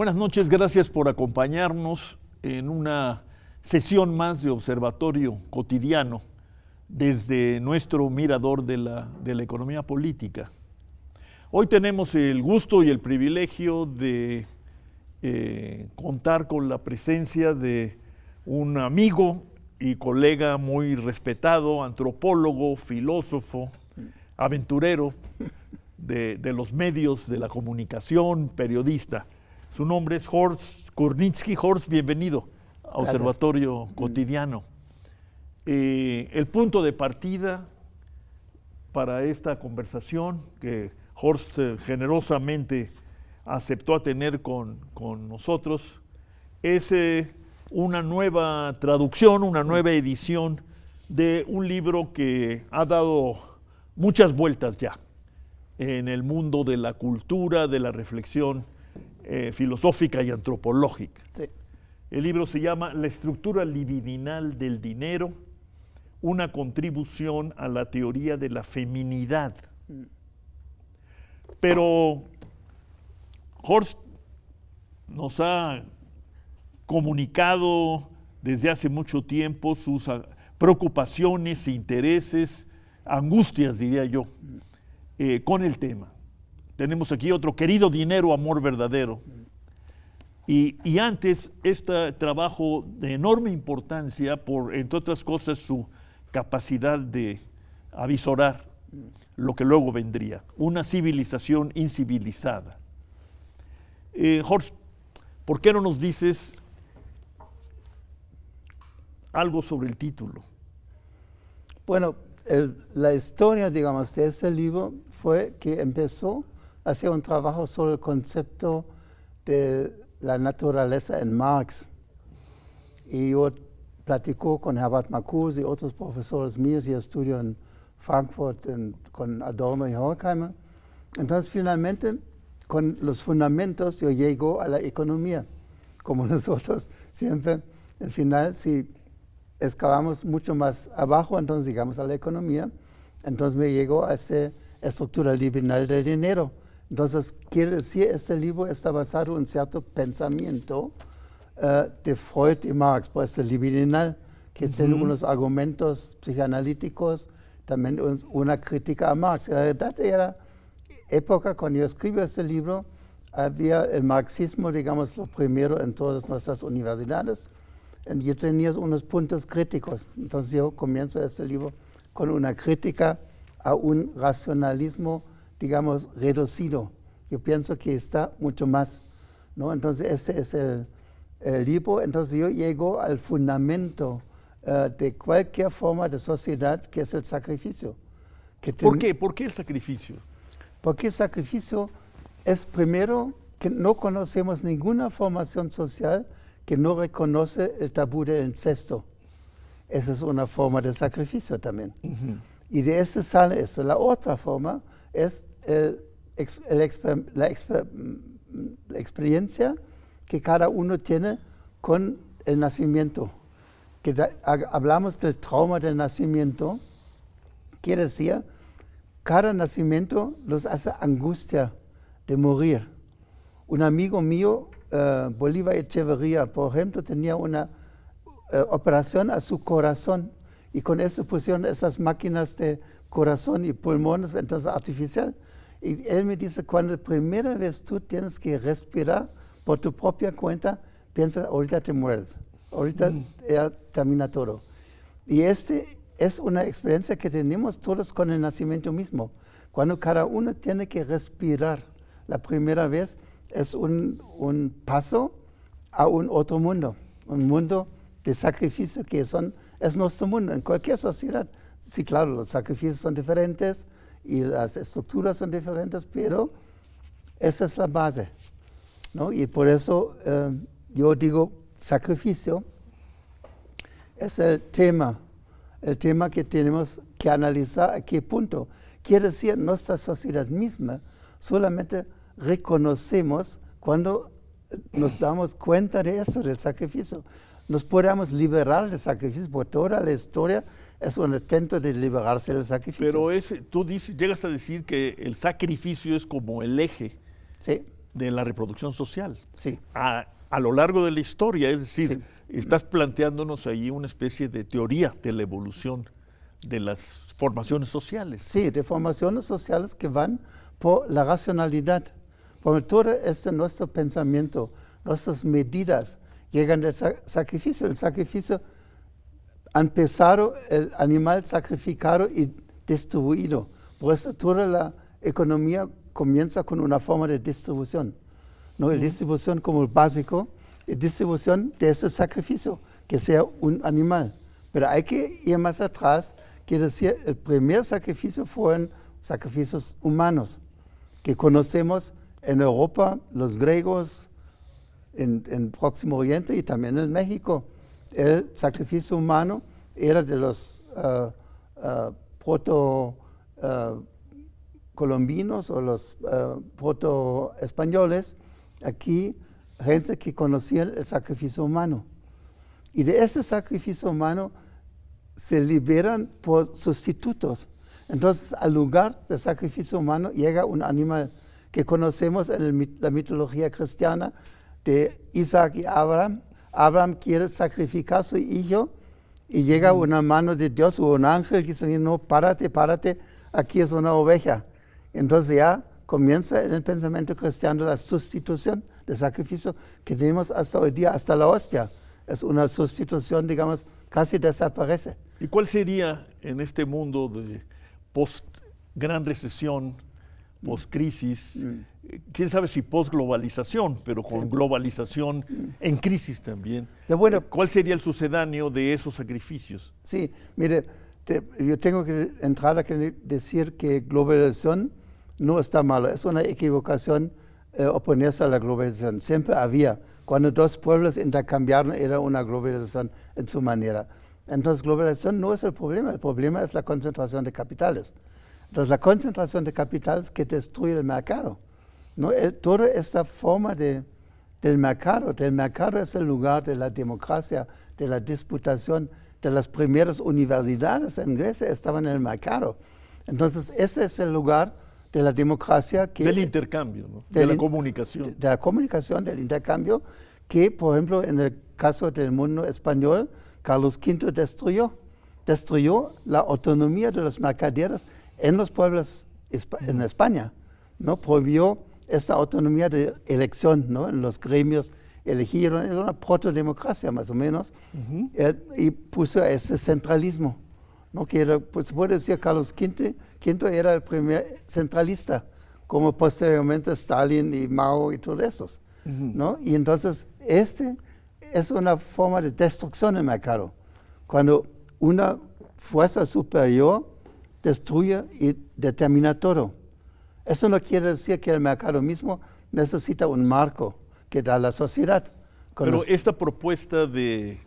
Buenas noches, gracias por acompañarnos en una sesión más de Observatorio Cotidiano desde nuestro mirador de la economía política. Hoy tenemos el gusto y el privilegio de contar con la presencia de un amigo y colega muy respetado, antropólogo, filósofo, aventurero de los medios de la comunicación, periodista. Su nombre es Horst Kurnitsky. Horst, bienvenido a Observatorio Cotidiano. El punto de partida para esta conversación que Horst generosamente aceptó a tener con nosotros es una nueva traducción, una nueva edición de un libro que ha dado muchas vueltas ya en el mundo de la cultura, de la reflexión filosófica y antropológica. Sí. El libro se llama La estructura libidinal del dinero, una contribución a la teoría de la feminidad. Pero Horst nos ha comunicado desde hace mucho tiempo sus preocupaciones, intereses, angustias, diría yo, con el tema. Tenemos aquí otro, Querido dinero, amor verdadero. Y antes, este trabajo de enorme importancia por, entre otras cosas, su capacidad de avisorar lo que luego vendría, una civilización incivilizada. Horst, ¿por qué no nos dices algo sobre el título? Bueno, la historia, digamos, de este libro fue que empezó a hacer un trabajo sobre el concepto de la naturaleza en Marx. Y yo platico con Herbert Marcuse y otros profesores míos y estudio en Frankfurt con Adorno y Horkheimer. Entonces, finalmente, con los fundamentos, yo llego a la economía. Como nosotros siempre, al final, si excavamos mucho más abajo, entonces llegamos a la economía. Entonces me llego a esta estructura libidinal del dinero. Entonces, quiere decir, este libro está basado en cierto pensamiento de Freud y Marx, por este libidinal, que tiene unos argumentos psicoanalíticos, también una crítica a Marx. En la verdad era época, cuando yo escribí este libro, había el marxismo, digamos, lo primero en todas nuestras universidades, y yo tenía unos puntos críticos. Entonces yo comienzo este libro con una crítica a un racionalismo, digamos, reducido. Yo pienso que está mucho más, ¿no? Entonces este es el libro. Entonces yo llego al fundamento de cualquier forma de sociedad, que es el sacrificio. ¿Por qué? ¿Por qué el sacrificio? Porque el sacrificio es primero que no conocemos ninguna formación social que no reconoce el tabú del incesto. Esa es una forma de sacrificio también. Y de este sale esto. La otra forma es la experiencia que cada uno tiene con el nacimiento. Hablamos del trauma del nacimiento, quiere decir, cada nacimiento nos hace angustia de morir. Un amigo mío, Bolívar Echeverría, por ejemplo, tenía una operación a su corazón y con eso pusieron esas máquinas de corazón y pulmones, entonces artificial. Y él me dice, cuando la primera vez tú tienes que respirar por tu propia cuenta, piensa, ahorita te mueres, ahorita ya termina todo. Y este es una experiencia que tenemos todos con el nacimiento mismo. Cuando cada uno tiene que respirar la primera vez, es un paso a un otro mundo, un mundo de sacrificio que es nuestro mundo en cualquier sociedad. Sí, claro, los sacrificios son diferentes y las estructuras son diferentes, pero esa es la base, ¿no? Y por eso yo digo sacrificio es el tema que tenemos que analizar a qué punto. Quiere decir, nuestra sociedad misma solamente reconocemos cuando nos damos cuenta de eso, del sacrificio. Nos podemos liberar del sacrificio, porque toda la historia es un intento de liberarse del sacrificio. Pero tú llegas a decir que el sacrificio es como el eje sí. de la reproducción social. Sí. A lo largo de la historia, es decir, Sí. estás planteándonos ahí una especie de teoría de la evolución de las formaciones sociales. Sí, de formaciones sociales que van por la racionalidad. Porque todo nuestro pensamiento, nuestras medidas llegan del sacrificio. El sacrificio ha empezado el animal sacrificado y distribuido. Por eso toda la economía comienza con una forma de distribución. ¿No? Distribución como el básico, y distribución de ese sacrificio, que sea un animal. Pero hay que ir más atrás, quiere decir, el primer sacrificio fueron sacrificios humanos, que conocemos en Europa, los griegos, en Próximo Oriente y también en México. El sacrificio humano era de los proto-colombinos o los proto-españoles, aquí gente que conocía el sacrificio humano. Y de ese sacrificio humano se liberan por sustitutos. Entonces, al lugar del sacrificio humano llega un animal que conocemos en la mitología cristiana de Isaac y Abraham. Abraham quiere sacrificar a su hijo y llega una mano de Dios o un ángel que dice, no, párate, aquí es una oveja. Entonces ya comienza en el pensamiento cristiano la sustitución del sacrificio que tenemos hasta hoy día, hasta la hostia. Es una sustitución, digamos, casi desaparece. ¿Y cuál sería en este mundo de post-gran recesión, post-crisis, quién sabe si post-globalización, pero con globalización en crisis también? Bueno, ¿cuál sería el sucedáneo de esos sacrificios? Sí, mire, yo tengo que entrar a decir que globalización no está malo, es una equivocación oponerse a la globalización. Siempre había, cuando dos pueblos intercambiaron, era una globalización en su manera. Entonces, globalización no es el problema es la concentración de capitales. Entonces, la concentración de capitales que destruye el mercado. ¿No? Toda esta forma del mercado es el lugar de la democracia, de la disputación, de las primeras universidades en Grecia estaban en el mercado. Entonces, ese es el lugar de la democracia. Del intercambio, ¿no? De la comunicación. De la comunicación, del intercambio, que, por ejemplo, en el caso del mundo español, Carlos V destruyó la autonomía de los mercaderes en los pueblos en España, ¿no? Prohibió esta autonomía de elección, ¿no? En los gremios eligieron, era una protodemocracia más o menos, y puso ese centralismo, ¿no? Que era, pues, se puede decir Carlos V era el primer centralista, como posteriormente Stalin y Mao y todos estos, ¿no? Y entonces es una forma de destrucción del mercado. Cuando una fuerza superior destruye y determina todo. Eso no quiere decir que el mercado mismo necesita un marco que da la sociedad. Pero esta propuesta del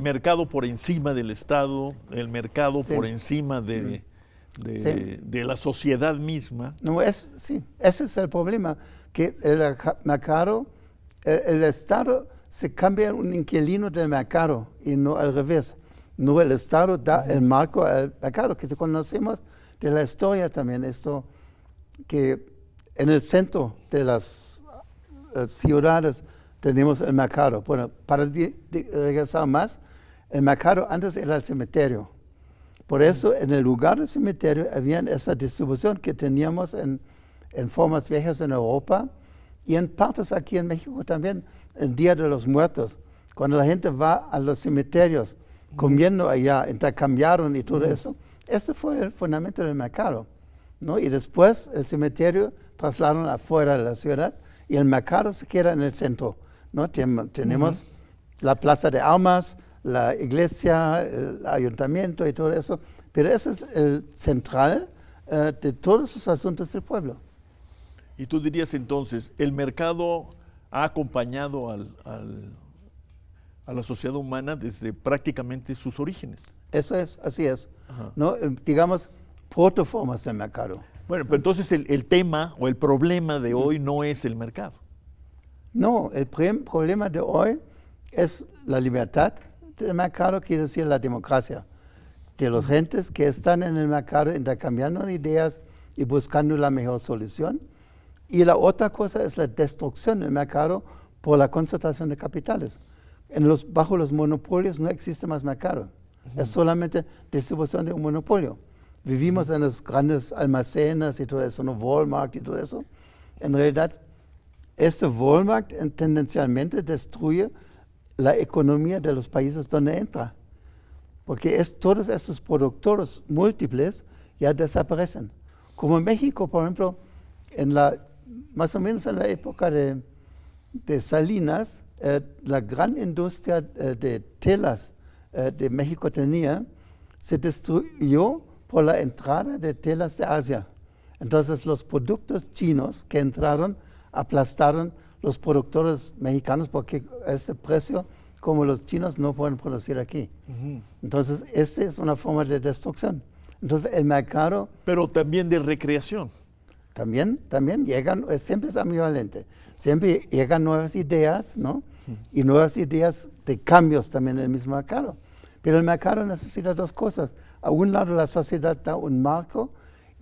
mercado por encima del Estado, el mercado por encima de la sociedad misma. No, ese es el problema, que el mercado, el Estado se cambia en un inquilino del mercado y no al revés. No, el Estado da el marco al mercado, que conocemos de la historia también, esto que en el centro de las ciudades tenemos el mercado. Bueno, para regresar más, el mercado antes era el cementerio. Por eso, en el lugar del cementerio había esa distribución que teníamos en formas viejas en Europa y en partes aquí en México también, el Día de los Muertos. Cuando la gente va a los cementerios, comiendo allá, intercambiaron y todo eso, este fue el fundamento del mercado, ¿no? Y después el cementerio trasladaron afuera de la ciudad y el mercado se queda en el centro, ¿no? Tenemos la Plaza de Armas, la iglesia, el ayuntamiento y todo eso, pero eso es el central de todos los asuntos del pueblo. Y tú dirías entonces, el mercado ha acompañado a la sociedad humana desde prácticamente sus orígenes. Eso es, así es, ¿no? Digamos, protoformas del mercado. Bueno, pero entonces el tema o el problema de hoy no es el mercado. No, el problema de hoy es la libertad del mercado, quiere decir la democracia, de las gentes que están en el mercado intercambiando ideas y buscando la mejor solución. Y la otra cosa es la destrucción del mercado por la concentración de capitales. Bajo los monopolios no existe más mercado. Es solamente distribución de un monopolio. Vivimos en los grandes almacenes y todo eso, ¿no? Walmart y todo eso. En realidad, este Walmart tendencialmente destruye la economía de los países donde entra. Porque todos estos productores múltiples ya desaparecen. Como en México, por ejemplo, más o menos en la época de Salinas, la gran industria de telas de México se destruyó por la entrada de telas de Asia. Entonces los productos chinos que entraron aplastaron los productores mexicanos porque a ese precio, como los chinos no pueden producir aquí. Entonces esta es una forma de destrucción. Entonces el mercado... Pero también de recreación. También llegan, siempre es ambivalente. Siempre llegan nuevas ideas, ¿no? Y nuevas ideas de cambios también en el mismo mercado. Pero el mercado necesita dos cosas. A un lado la sociedad da un marco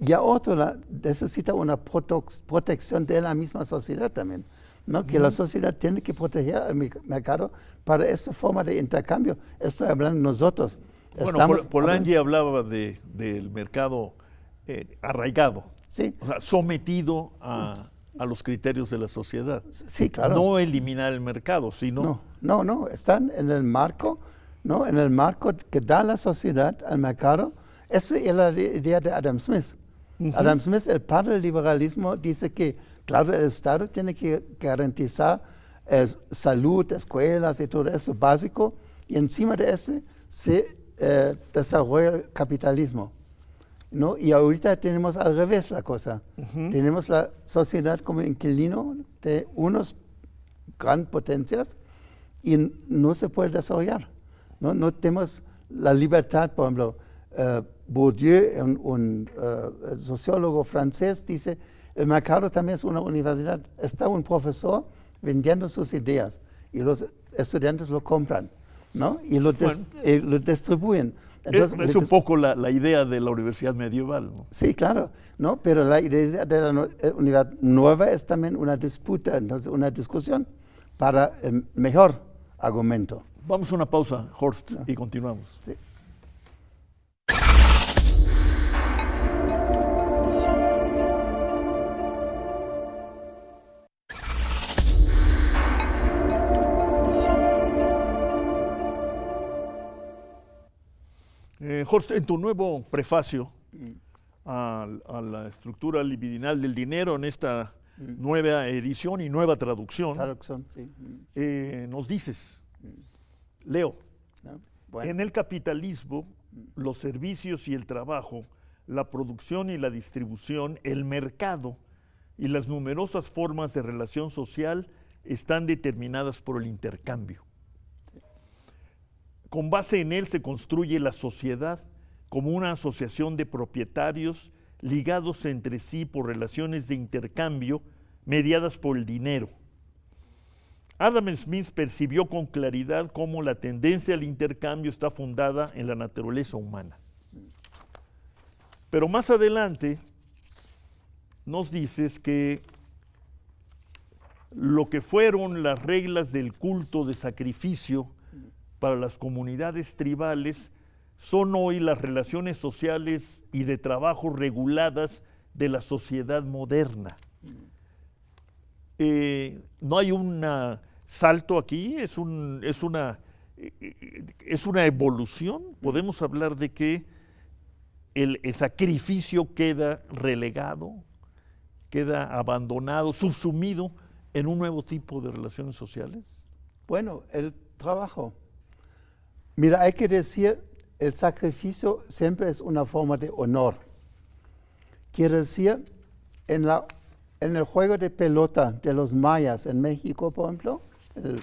y a otro lado necesita una protección de la misma sociedad también, ¿no? Que la sociedad tiene que proteger al mercado para esta forma de intercambio. Estoy hablando nosotros. Bueno, Polanyi hablaba del mercado arraigado, sí. O sea, sometido a los criterios de la sociedad. Sí, claro. No eliminar el mercado, sino... No, están en el marco, ¿no? En el marco que da la sociedad al mercado. Esa es la idea de Adam Smith. Adam Smith, el padre del liberalismo, dice que, claro, el Estado tiene que garantizar salud, escuelas y todo eso básico, y encima de eso se desarrolla el capitalismo, ¿no? Y ahorita tenemos al revés la cosa. Tenemos la sociedad como inquilino de unas grandes potencias y no se puede desarrollar. No tenemos la libertad, por ejemplo. Bourdieu, un sociólogo francés, dice, el mercado también es una universidad. Está un profesor vendiendo sus ideas y los estudiantes lo compran, ¿no? Y lo distribuyen. Entonces, es un poco la idea de la universidad medieval, ¿no? Sí, claro, ¿no? Pero la idea de la universidad nueva es también una disputa, entonces una discusión para el mejor argumento. Vamos a una pausa, Horst, y continuamos. Sí. Horst, en tu nuevo prefacio a la estructura libidinal del dinero, en esta nueva edición y nueva traducción, Sí. Nos dices, leo, Bueno. en el capitalismo, los servicios y el trabajo, la producción y la distribución, el mercado y las numerosas formas de relación social están determinadas por el intercambio. Con base en él se construye la sociedad como una asociación de propietarios ligados entre sí por relaciones de intercambio mediadas por el dinero. Adam Smith percibió con claridad cómo la tendencia al intercambio está fundada en la naturaleza humana. Pero más adelante nos dices que lo que fueron las reglas del culto de sacrificio para las comunidades tribales son hoy las relaciones sociales y de trabajo reguladas de la sociedad moderna. No hay un salto aquí, es una evolución. Podemos hablar de que el sacrificio queda relegado, queda abandonado, subsumido en un nuevo tipo de relaciones sociales. Bueno, el trabajo. Mira, hay que decir, el sacrificio siempre es una forma de honor. Quiere decir, en el juego de pelota de los mayas en México, por ejemplo, el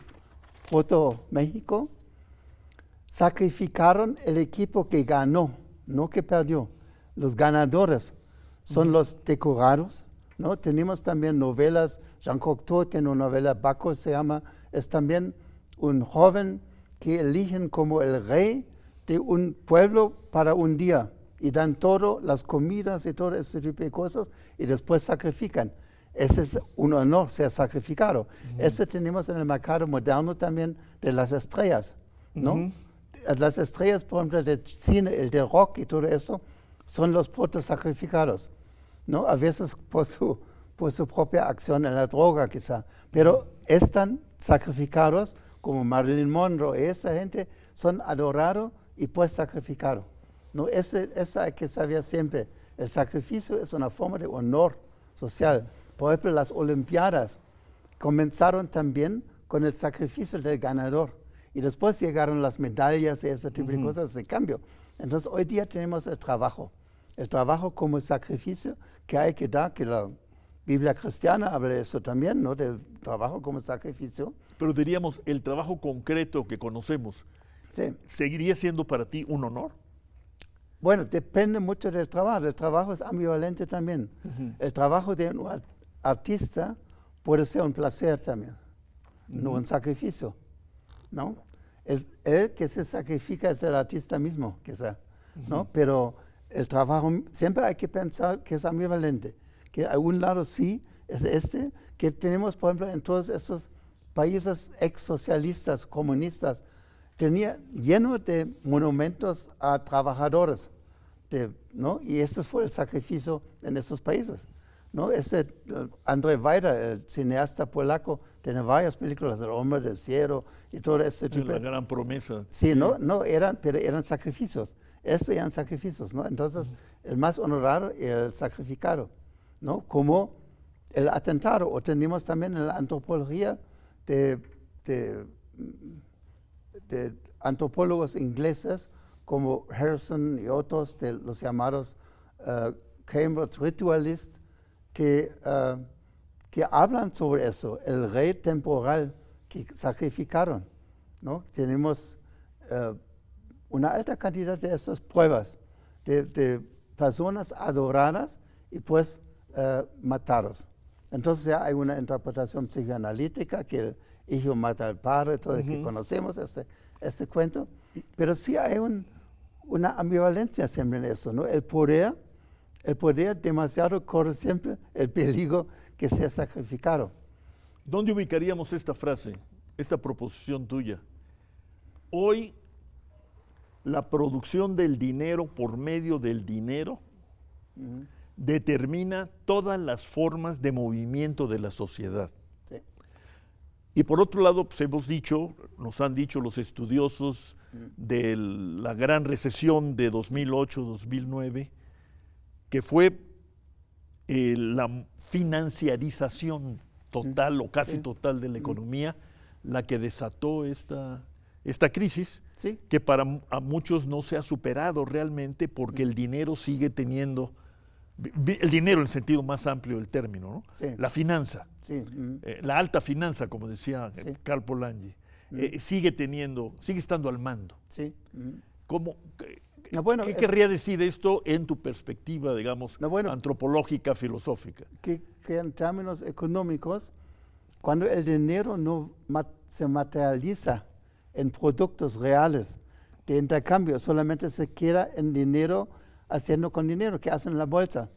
Proto México, sacrificaron el equipo que ganó, no que perdió. Los ganadores son los decorados, ¿no? Tenemos también novelas, Jean Cocteau tiene una novela, Baco se llama, es también un joven que eligen como el rey de un pueblo para un día y dan todo, las comidas y todo ese tipo de cosas y después sacrifican. ese es un honor ser sacrificado. Eso tenemos en el mercado moderno también de las estrellas, ¿no? Las estrellas, por ejemplo, del cine, el de rock y todo eso, son los protos sacrificados, ¿no? A veces por su propia acción en la droga quizá, pero están sacrificados como Marilyn Monroe. Esa gente son adorados y pues sacrificados, ¿no? Esa hay que saber siempre. El sacrificio es una forma de honor social. Por ejemplo, las Olimpiadas comenzaron también con el sacrificio del ganador y después llegaron las medallas y ese tipo de cosas de cambio. Entonces, hoy día tenemos el trabajo como sacrificio que hay que dar, que la Biblia cristiana habla de eso también, ¿no? Del trabajo como sacrificio. Pero diríamos, el trabajo concreto que conocemos, Sí. ¿seguiría siendo para ti un honor? Bueno, depende mucho del trabajo. El trabajo es ambivalente también. El trabajo de un artista puede ser un placer también, no un sacrificio, ¿no? El que se sacrifica es el artista mismo, quizá, ¿no? Pero el trabajo, siempre hay que pensar que es ambivalente, que a un lado sí es que tenemos, por ejemplo, en todos esos países ex-socialistas, comunistas, tenía lleno de monumentos a trabajadores, ¿no? Y ese fue el sacrificio en estos países, ¿no? Andrzej Wajda, el cineasta polaco, tiene varias películas, El hombre del cielo y todo ese tipo. La gran promesa. Sí, pero eran sacrificios. Estos eran sacrificios, ¿no? Entonces, el más honorado era el sacrificado, ¿no? Como el atentado. O tenemos también en la antropología de antropólogos ingleses como Harrison y otros de los llamados Cambridge Ritualists que hablan sobre eso, el rey temporal que sacrificaron, ¿no? Tenemos una alta cantidad de estas pruebas de personas adoradas y pues matados. Entonces ya hay una interpretación psicoanalítica que el hijo mata al padre, todo el que conocemos este cuento, pero sí hay una ambivalencia siempre en eso, ¿no? El poder demasiado corre siempre el peligro que sea sacrificado. ¿Dónde ubicaríamos esta frase, esta proposición tuya? Hoy, la producción del dinero por medio del dinero determina todas las formas de movimiento de la sociedad. Sí. Y por otro lado, pues nos han dicho los estudiosos de la gran recesión de 2008-2009, que fue la financiarización total o casi total de la economía la que desató esta crisis, que a muchos no se ha superado realmente porque el dinero sigue teniendo, el dinero en el sentido más amplio del término, ¿no? Sí. La finanza, la alta finanza, como decía Karl Polanyi, sigue estando al mando. Sí. ¿Qué querría decir esto en tu perspectiva, digamos, antropológica, filosófica? Que en términos económicos, cuando el dinero no se materializa en productos reales de intercambio, solamente se queda en dinero haciendo con dinero, que hacen en la bolsa,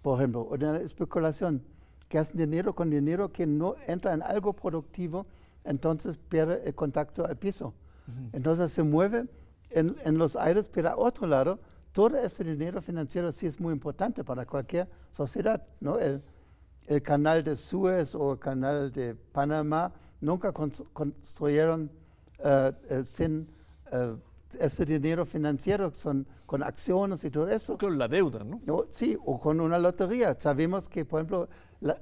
por ejemplo, o en la especulación, que hacen dinero con dinero que no entra en algo productivo, entonces pierde el contacto al piso. Entonces se mueve en los aires, pero a otro lado, todo ese dinero financiero sí es muy importante para cualquier sociedad, ¿no? El canal de Suez o el canal de Panamá nunca construyeron sin ese dinero financiero, con acciones y todo eso. Con la deuda, ¿no? Sí, o con una lotería. Sabemos que, por ejemplo,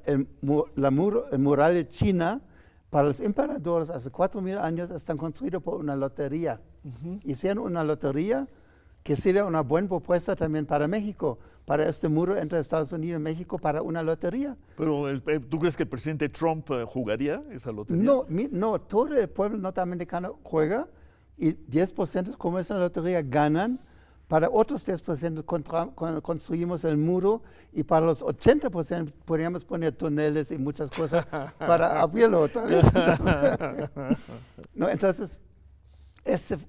el mural de China, para los emperadores hace 4.000 años, están construidos por una lotería. Hicieron una lotería que sería una buena propuesta también para México, para este muro entre Estados Unidos y México, para una lotería. Pero ¿tú crees que el presidente Trump jugaría esa lotería? No, todo el pueblo norteamericano juega y 10% como esa lotería ganan. Para otros 10% construimos el muro y para los 80% podríamos poner túneles y muchas cosas para abrirlo otra vez. No, entonces, este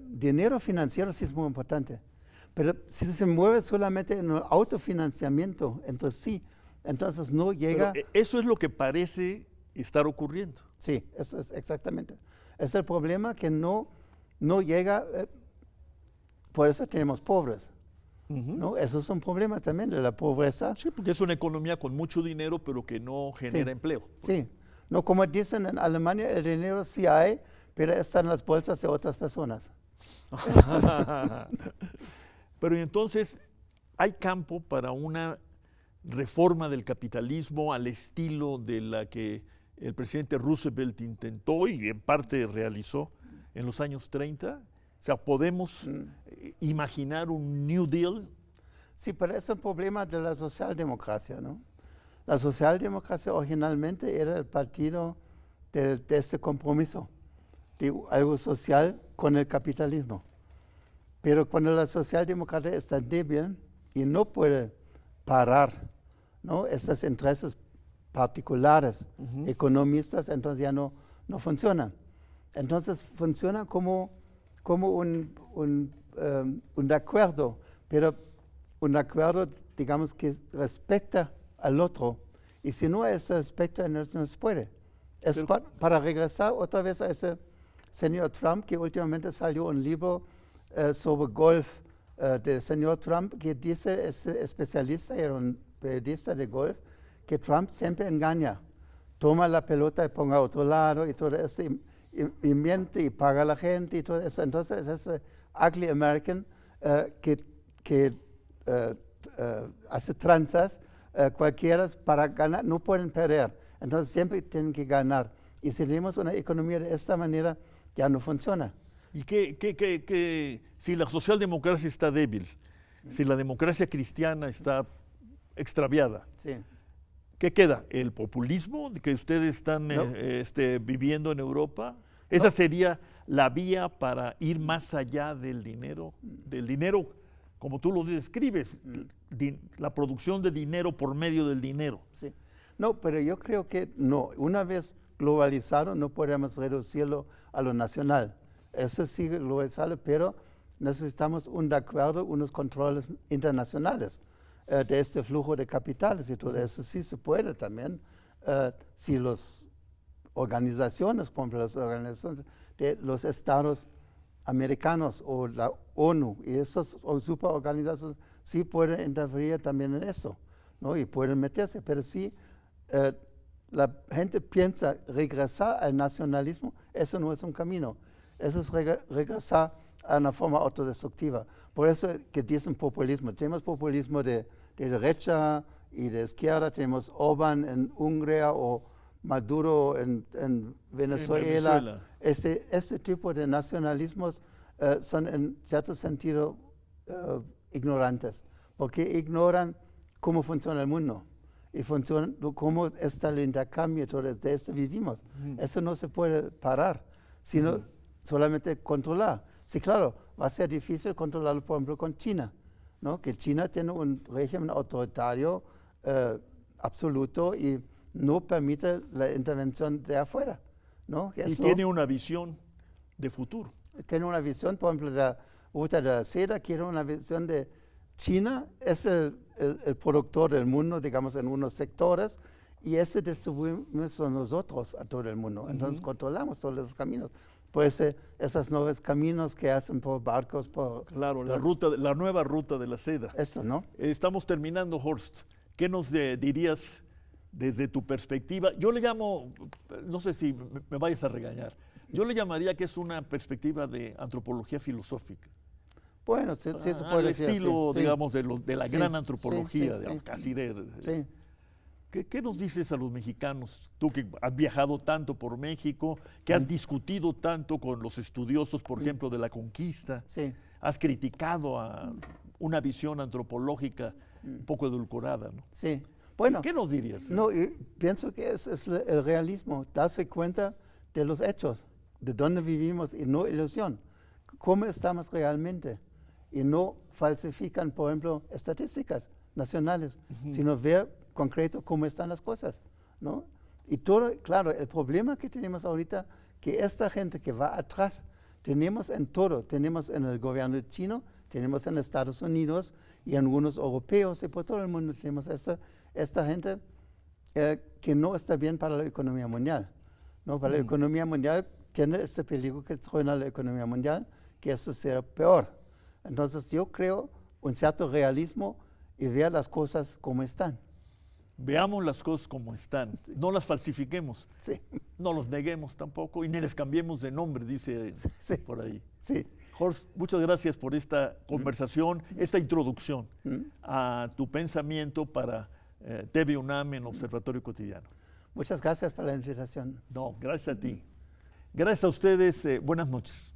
dinero financiero sí es muy importante, pero si se mueve solamente en el autofinanciamiento entre sí, Entonces no llega... Pero eso es lo que parece estar ocurriendo. Sí, eso es exactamente. Es el problema que no llega, por eso tenemos pobres. ¿No? Eso es un problema también de la pobreza. Sí, porque es una economía con mucho dinero, pero que no genera empleo. Sí, no como dicen en Alemania, el dinero sí hay, pero está en las bolsas de otras personas. Pero entonces, ¿hay campo para una reforma del capitalismo al estilo de la que el presidente Roosevelt intentó y en parte realizó en los años 30? O sea, ¿podemos imaginar un New Deal? Sí, pero es un problema de la socialdemocracia, ¿no? La socialdemocracia originalmente era el partido de este compromiso, de algo social con el capitalismo. Pero cuando la socialdemocracia está débil y no puede parar, ¿no?, estos intereses particulares, economistas, entonces ya no funciona. Entonces funciona como un acuerdo, pero un acuerdo, digamos, que respeta al otro. Y si no hay ese respeto, no se puede. Es para regresar otra vez a ese señor Trump, que últimamente salió un libro sobre golf del señor Trump, que dice, este especialista, era un periodista de golf, que Trump siempre engaña. Toma la pelota y ponga a otro lado y todo esto. Y miente y paga a la gente y todo eso. Entonces, ese ugly American que hace tranzas, cualquiera para ganar, no pueden perder. Entonces, siempre tienen que ganar. Y si tenemos una economía de esta manera, ya no funciona. ¿Y si la socialdemocracia está débil, si la democracia cristiana está extraviada? Sí. ¿Qué queda? ¿El populismo que ustedes están viviendo en Europa? ¿Esa sería la vía para ir más allá del dinero? Del dinero, como tú lo describes, la producción de dinero por medio del dinero. Sí. No, pero yo creo que no. Una vez globalizado, no podemos reducirlo a lo nacional. Eso sí globalizado, pero necesitamos un acuerdo, unos controles internacionales de este flujo de capitales y todo eso. Sí se puede también, si las organizaciones, por ejemplo, las organizaciones de los estados americanos o la ONU y esas superorganizaciones sí pueden interferir también en esto, ¿no? Y pueden meterse, pero sí la gente piensa regresar al nacionalismo, eso no es un camino, eso es regresar a una forma autodestructiva. Por eso que dicen populismo, tenemos populismo de derecha y de izquierda, tenemos Orbán en Hungría o Maduro en Venezuela. Este tipo de nacionalismos son en cierto sentido ignorantes, porque ignoran cómo funciona el mundo y cómo está el intercambio, de esto vivimos. Eso no se puede parar, sino solamente controlar. Sí, claro, va a ser difícil controlarlo, por ejemplo, con China, ¿no? Que China tiene un régimen autoritario absoluto y no permite la intervención de afuera, ¿no? Y tiene una visión de futuro. Tiene una visión, por ejemplo, de la ruta de la seda, quiere una visión de China, es el productor del mundo, digamos, en unos sectores, y ese distribuimos nosotros a todo el mundo. Entonces controlamos todos los caminos. Pues esos nuevos caminos que hacen por barcos, Claro, la nueva ruta de la seda. Eso, ¿no? Estamos terminando, Horst. ¿Qué nos dirías desde tu perspectiva? Yo le llamo, no sé si me vayas a regañar, yo le llamaría que es una perspectiva de antropología filosófica. Bueno, sí se puede al decir, estilo, sí, digamos, de la gran antropología, sí, de Alcácer. Sí. ¿Qué nos dices a los mexicanos? Tú que has viajado tanto por México, que has discutido tanto con los estudiosos, por ejemplo, de la conquista, has criticado a una visión antropológica un poco edulcorada, ¿no? Sí. Bueno, ¿qué nos dirías? No, pienso que es el realismo, darse cuenta de los hechos, de dónde vivimos y no ilusión, cómo estamos realmente y no falsifican, por ejemplo, estadísticas nacionales, sino ver concreto cómo están las cosas, ¿no? Y todo, claro, el problema que tenemos ahorita, que esta gente que va atrás, tenemos en todo, tenemos en el gobierno chino, tenemos en Estados Unidos, y algunos europeos y por todo el mundo tenemos esta gente que no está bien para la economía mundial. ¿No? Para la economía mundial tiene este peligro que truena la economía mundial, que eso sea peor. Entonces yo creo un cierto realismo y ver las cosas como están. Veamos las cosas como están, no las falsifiquemos, Sí. no los neguemos tampoco y ni les cambiemos de nombre, dice Sí. por ahí. Sí. Horst, muchas gracias por esta conversación, esta introducción a tu pensamiento para TV UNAM en Observatorio Cotidiano. Muchas gracias por la invitación. No, gracias a ti. Gracias a ustedes, buenas noches.